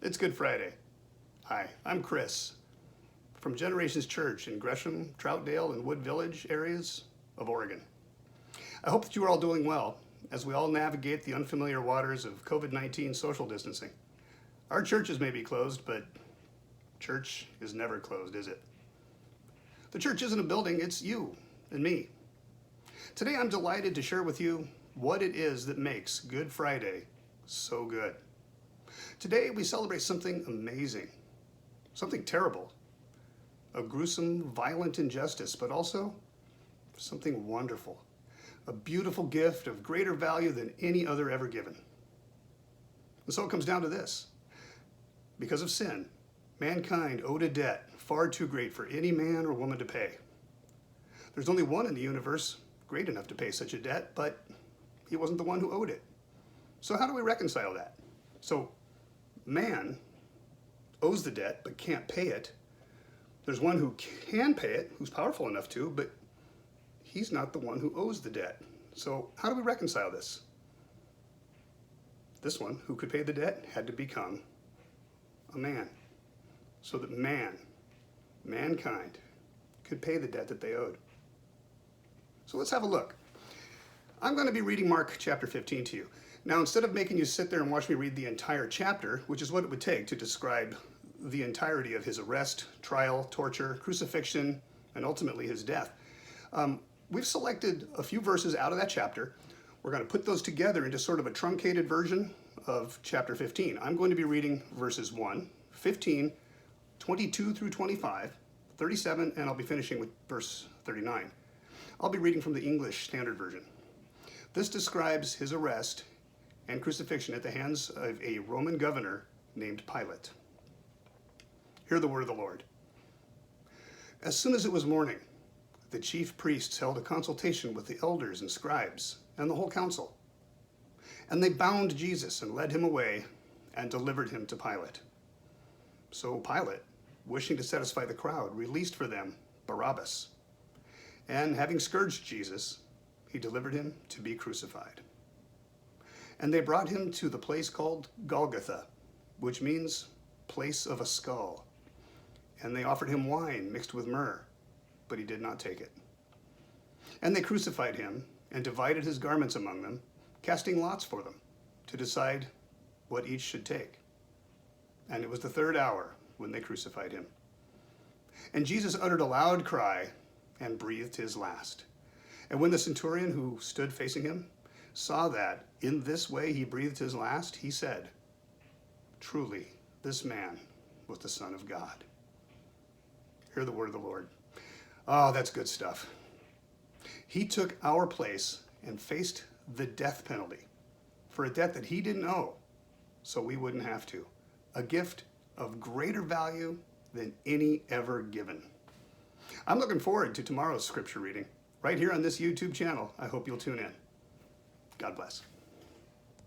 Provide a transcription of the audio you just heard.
It's Good Friday. Hi, I'm Chris from Generations Church in Gresham, Troutdale, and Wood Village areas of Oregon. I hope that you are all doing well as we all navigate the unfamiliar waters of COVID-19 social distancing. Our churches may be closed, but church is never closed, is it? The church isn't a building, it's you and me. Today I'm delighted to share with you what it is that makes Good Friday so good. Today we celebrate something amazing, something terrible, a gruesome, violent injustice, but also something wonderful, a beautiful gift of greater value than any other ever given. And so it comes down to this. Because of sin, mankind owed a debt far too great for any man or woman to pay. There's only one in the universe great enough to pay such a debt, but he wasn't the one who owed it. So how do we reconcile that? So man owes the debt but can't pay it. There's one who can pay it, who's powerful enough to, but he's not the one who owes the debt. So how do we reconcile this? This one, who could pay the debt, had to become a man, so that mankind, could pay the debt that they owed. So let's have a look. I'm going to be reading Mark chapter 15 to you. Now, instead of making you sit there and watch me read the entire chapter, which is what it would take to describe the entirety of his arrest, trial, torture, crucifixion, and ultimately his death, we've selected a few verses out of that chapter. We're going to put those together into sort of a truncated version of chapter 15. I'm going to be reading verses 1, 15, 22 through 25, 37, and I'll be finishing with verse 39. I'll be reading from the English Standard Version. This describes his arrest and crucifixion at the hands of a Roman governor named Pilate. Hear the word of the Lord. As soon as it was morning, the chief priests held a consultation with the elders and scribes and the whole council. And they bound Jesus and led him away and delivered him to Pilate. So Pilate, wishing to satisfy the crowd, released for them Barabbas. And having scourged Jesus, he delivered him to be crucified. And they brought him to the place called Golgotha, which means place of a skull. And they offered him wine mixed with myrrh, but he did not take it. And they crucified him and divided his garments among them, casting lots for them to decide what each should take. And it was the third hour when they crucified him. And Jesus uttered a loud cry and breathed his last. And when the centurion who stood facing him saw that in this way he breathed his last, he said, "Truly, this man was the Son of God." Hear the word of the Lord. Oh, that's good stuff. He took our place and faced the death penalty for a debt that he didn't owe, so we wouldn't have to. A gift of greater value than any ever given. I'm looking forward to tomorrow's scripture reading right here on this YouTube channel. I hope you'll tune in. God bless.